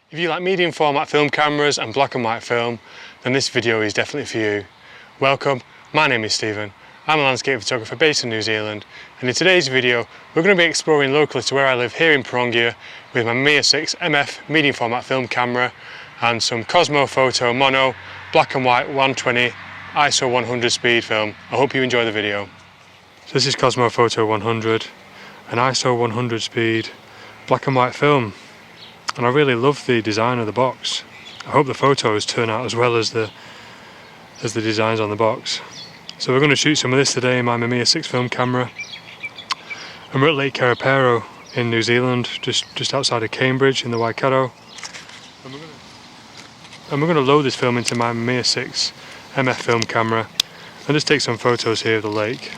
If you like medium format film cameras and black and white film, then this video is definitely for you. Welcome, my name is Stephen. I'm a landscape photographer based in New Zealand, and in today's video we're going to be exploring locally to where I live here in Piranga with my Mamiya 6 MF medium format film camera and some Kosmo Foto Mono black and white 120 ISO 100 speed film. I hope you enjoy the video. So this is Kosmo Foto 100, an ISO 100 speed black and white film. And I really love the design of the box. I hope the photos turn out as well as the designs on the box. So we're going to shoot some of this today in my Mamiya 6 film camera. And we're at Lake Karapiro in New Zealand, just outside of Cambridge in the Waikato. And we're going to load this film into my Mamiya 6 MF film camera and just take some photos here of the lake.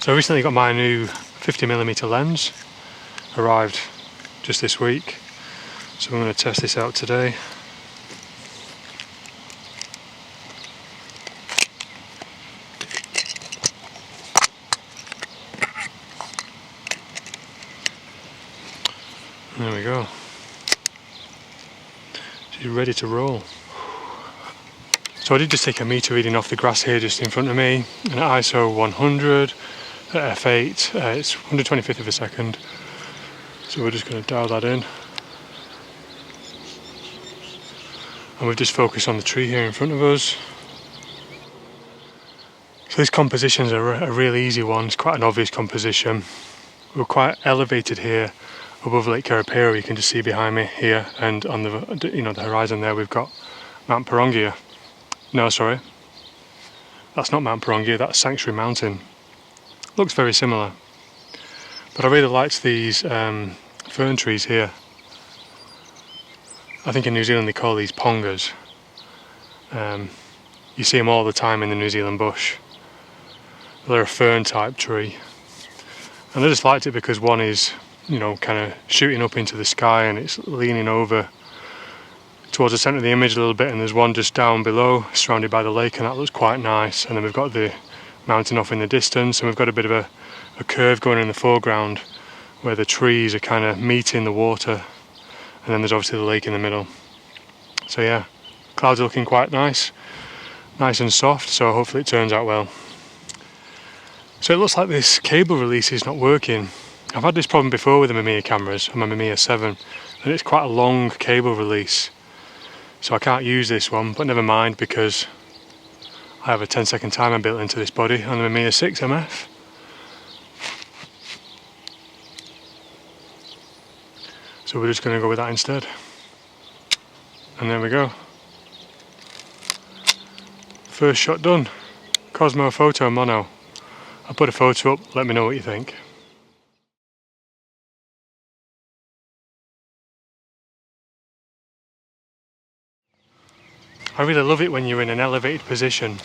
So I recently got my new 50mm lens, arrived just this week, so I'm going to test this out today. There we go. She's ready to roll. So I did just take a meter reading off the grass here just in front of me, and at ISO 100 at f8, it's 125th of a second, so we're just going to dial that in, and we've just focused on the tree here in front of us. So this composition's a really easy one. It's quite an obvious composition. We're quite elevated here above Lake Karapiro. You can just see behind me here, and on the the horizon there we've got Mount Piranga. No, sorry, that's not Mount Piranga, that's Sanctuary Mountain. Looks very similar, but I really liked these fern trees here. I think in New Zealand they call these pongas. You see them all the time in the New Zealand bush. They're a fern type tree, and I just liked it because one is, kind of shooting up into the sky and it's leaning over towards the centre of the image a little bit, and there's one just down below surrounded by the lake, and that looks quite nice. And then we've got the mountain off in the distance, and we've got a bit of a curve going in the foreground where the trees are kind of meeting the water, and then there's obviously the lake in the middle. So yeah, clouds are looking quite nice and soft, so hopefully it turns out well. So it looks like this cable release is not working. I've had this problem before with the Mamiya cameras, on my Mamiya 7, and it's quite a long cable release, so I can't use this one, but never mind, because I have a 10-second timer built into this body on the Mamiya 6 MF. So we're just going to go with that instead. And there we go. First shot done. Kosmo Foto Mono. I'll put a photo up, let me know what you think. I really love it when you're in an elevated position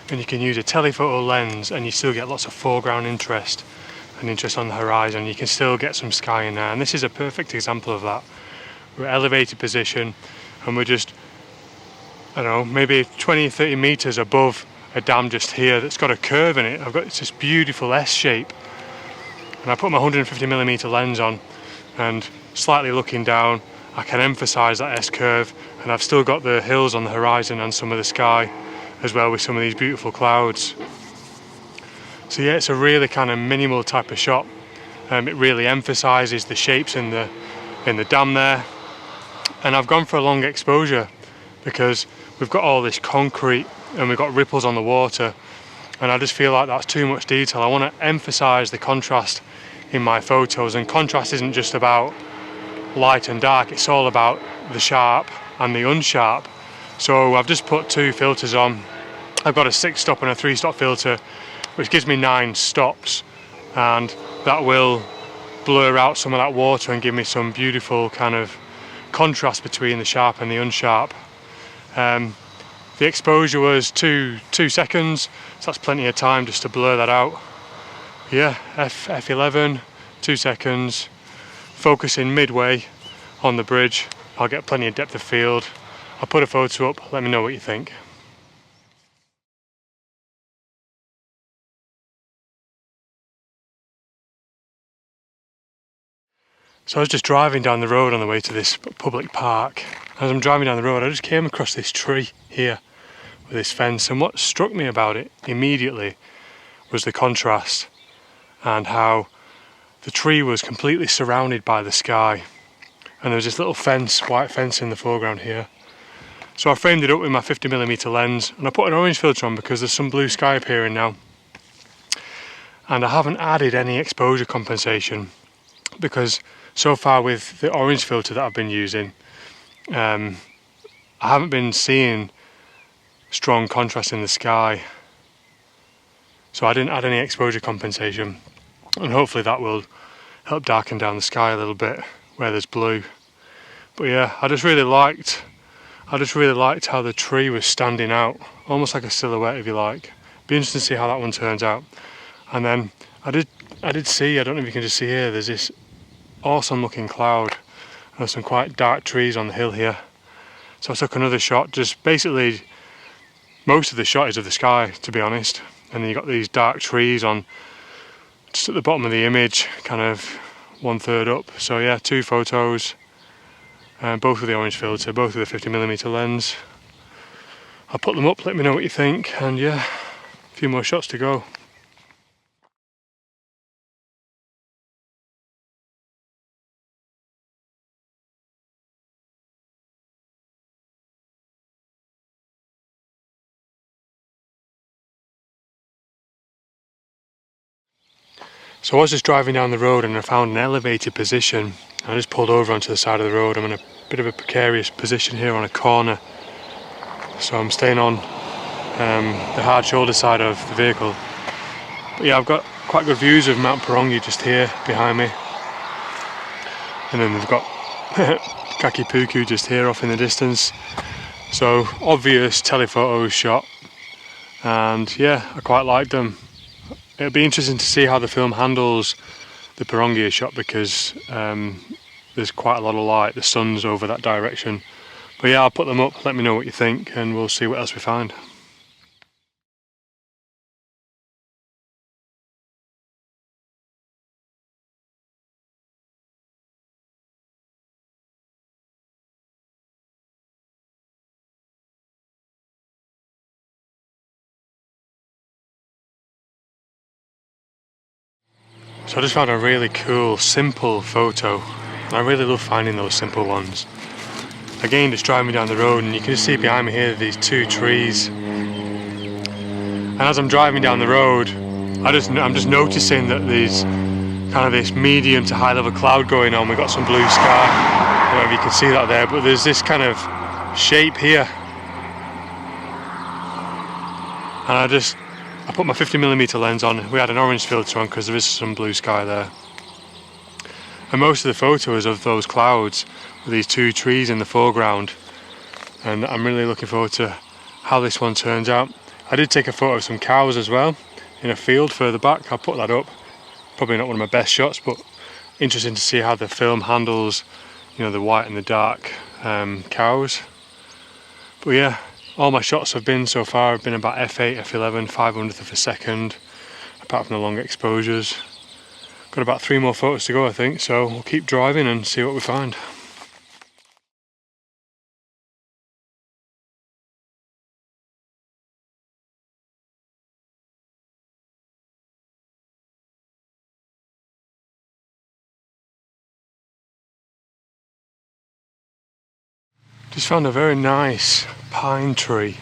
and you can use a telephoto lens and you still get lots of foreground interest and interest on the horizon. You can still get some sky in there, and this is a perfect example of that. We're at elevated position and we're just, I don't know, maybe 20-30 meters above a dam just here that's got a curve in it. I've got this beautiful S shape, and I put my 150mm lens on, and slightly looking down I can emphasize that S curve, and I've still got the hills on the horizon and some of the sky as well with some of these beautiful clouds. So yeah, it's a really kind of minimal type of shot. It really emphasizes the shapes in the dam there, and I've gone for a long exposure because we've got all this concrete and we've got ripples on the water, and I just feel like that's too much detail. I want to emphasize the contrast in my photos, and contrast isn't just about light and dark, it's all about the sharp and the unsharp. So I've just put two filters on. I've got a 6-stop and a 3-stop filter, which gives me 9 stops, and that will blur out some of that water and give me some beautiful kind of contrast between the sharp and the unsharp. The exposure was 2 seconds, so that's plenty of time just to blur that out. Yeah, F11, 2 seconds. Focusing midway on the bridge, I'll get plenty of depth of field. I'll put a photo up, let me know what you think. So I was just driving down the road on the way to this public park. As I'm driving down the road, I just came across this tree here with this fence, and what struck me about it immediately was the contrast and how the tree was completely surrounded by the sky, and there was this little fence, white fence in the foreground here. So I framed it up with my 50mm lens, and I put an orange filter on because there's some blue sky appearing now, and I haven't added any exposure compensation because so far with the orange filter that I've been using, I haven't been seeing strong contrast in the sky, so I didn't add any exposure compensation, and hopefully that will help darken down the sky a little bit where there's blue. But yeah, I just really liked how the tree was standing out, almost like a silhouette if you like. Be interesting to see how that one turns out. And then I did see, I don't know if you can just see here, there's this awesome looking cloud. There's some quite dark trees on the hill here. So I took another shot, just basically most of the shot is of the sky, to be honest. And then you got these dark trees on just at the bottom of the image, kind of 1/3 up. So yeah, 2 photos, both with the orange filter, both with the 50mm lens. I'll put them up, let me know what you think, and yeah, a few more shots to go. So I was just driving down the road and I found an elevated position. I just pulled over onto the side of the road. I'm in a bit of a precarious position here on a corner. So I'm staying on the hard shoulder side of the vehicle. But yeah, I've got quite good views of Mount Piranga just here behind me. And then we've got Kakipuku just here off in the distance. So obvious telephoto shot. And yeah, I quite like them. It'll be interesting to see how the film handles the Piranga shot because there's quite a lot of light, the sun's over that direction. But yeah, I'll put them up, let me know what you think, and we'll see what else we find. So I just found a really cool, simple photo. I really love finding those simple ones. Again, just driving down the road, and you can just see behind me here these 2 trees. And as I'm driving down the road, I'm just noticing that there's kind of this medium to high level cloud going on. We've got some blue sky. I don't know if you can see that there, but there's this kind of shape here. And I put my 50mm lens on. We had an orange filter on because there is some blue sky there. And most of the photo is of those clouds with these 2 trees in the foreground. And I'm really looking forward to how this one turns out. I did take a photo of some cows as well in a field further back. I'll put that up. Probably not one of my best shots, but interesting to see how the film handles, you know, the white and the dark cows. But yeah, all my shots have been so far have been about f8, f11, 500th of a second, apart from the long exposures. Got about 3 more photos to go, I think, so we'll keep driving and see what we find. Just found a very nice pine tree.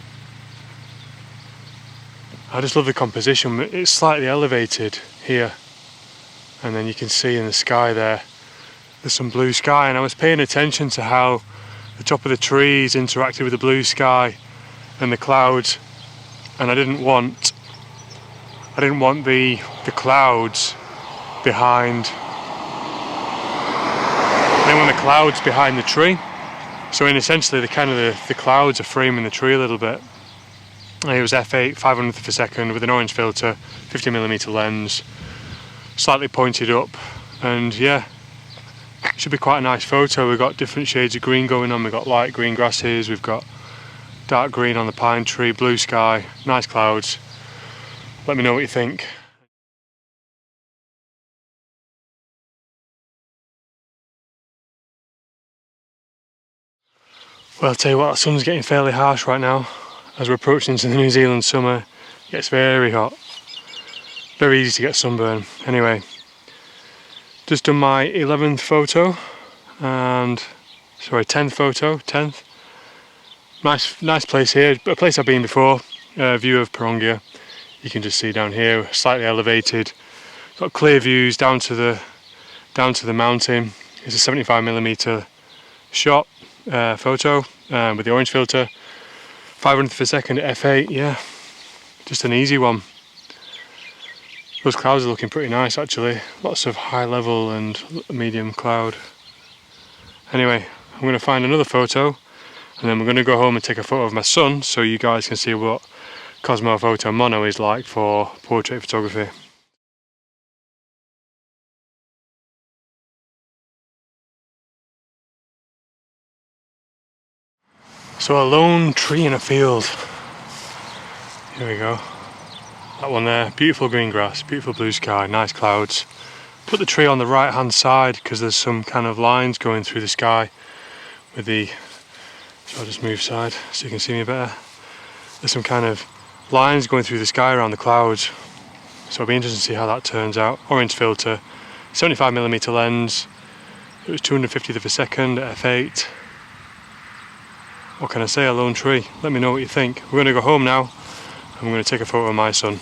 I just love the composition. It's slightly elevated here, and then you can see in the sky there's some blue sky, and I was paying attention to how the top of the trees interacted with the blue sky and the clouds, and I didn't want the clouds behind. I didn't want the clouds behind the tree. So essentially the clouds are framing the tree a little bit. It was f8, 500th of a second with an orange filter, 50mm lens, slightly pointed up, and yeah, it should be quite a nice photo. We've got different shades of green going on. We've got light green grasses, we've got dark green on the pine tree, blue sky, nice clouds. Let me know what you think. Well, I'll tell you what, the sun's getting fairly harsh right now. As we're approaching into the New Zealand summer, it gets very hot. Very easy to get sunburn. Anyway, just done my 11th photo, and sorry, 10th photo, 10th. Nice place here, but a place I've been before. View of Piranga. You can just see down here, slightly elevated. Got clear views down to the mountain. It's a 75mm shot photo with the orange filter. 500th per second at f8. Yeah, just an easy one. Those clouds are looking pretty nice actually. Lots of high level and medium cloud. Anyway, I'm going to find another photo, and then we're going to go home and take a photo of my son so you guys can see what Kosmo Foto Mono is like for portrait photography. So a lone tree in a field. Here we go. That one there, beautiful green grass, beautiful blue sky, nice clouds. Put the tree on the right hand side because there's some kind of lines going through the sky with the, so I'll just move side so you can see me better. There's some kind of lines going through the sky around the clouds. So it'll be interesting to see how that turns out. Orange filter, 75mm lens. It was 250th of a second at f8. What can I say, a lone tree? Let me know what you think. We're going to go home now. I'm going to take a photo of my son.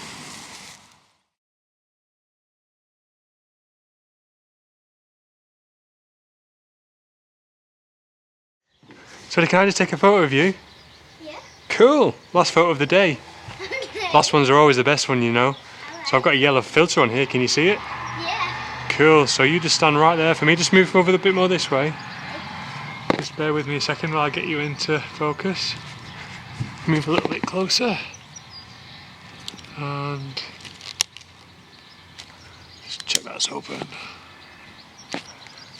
So can I just take a photo of you? Yeah. Cool. Last photo of the day. Okay. Last ones are always the best one, you know. Right. So I've got a yellow filter on here. Can you see it? Yeah. Cool. So you just stand right there for me. Just move over a bit more this way. Just bear with me a second while I get you into focus. Move a little bit closer. And just check that's open.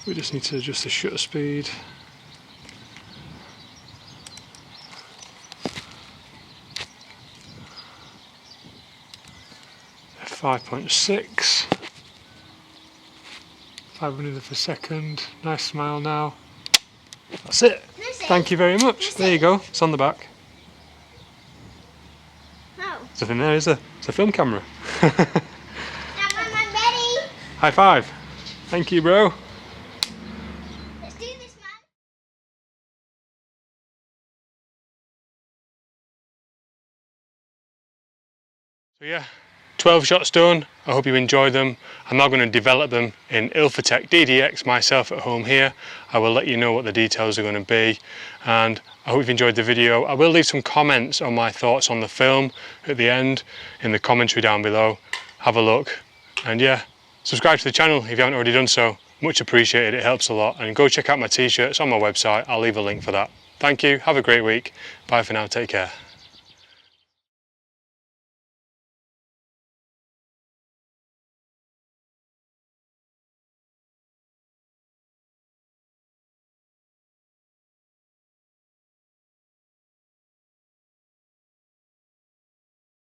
We just need to adjust the shutter speed. F3.5-5.6. 500th per second. Nice smile now. That's it. Thank you very much. There you go. It's on the back. Oh. There's nothing there, is there? It's a film camera. I'm ready. High five. Thank you, bro. Let's do this, man. So yeah, 12 shots done. I hope you enjoyed them. I'm now going to develop them in Ilfotec DD-X myself at home here. I will let you know what the details are going to be, and I hope you've enjoyed the video. I will leave some comments on my thoughts on the film at the end in the commentary down below. Have a look, and yeah, subscribe to the channel if you haven't already done so. Much appreciated, it helps a lot. And go check out my t-shirts on my website. I'll leave a link for that. Thank you, have a great week. Bye for now, take care.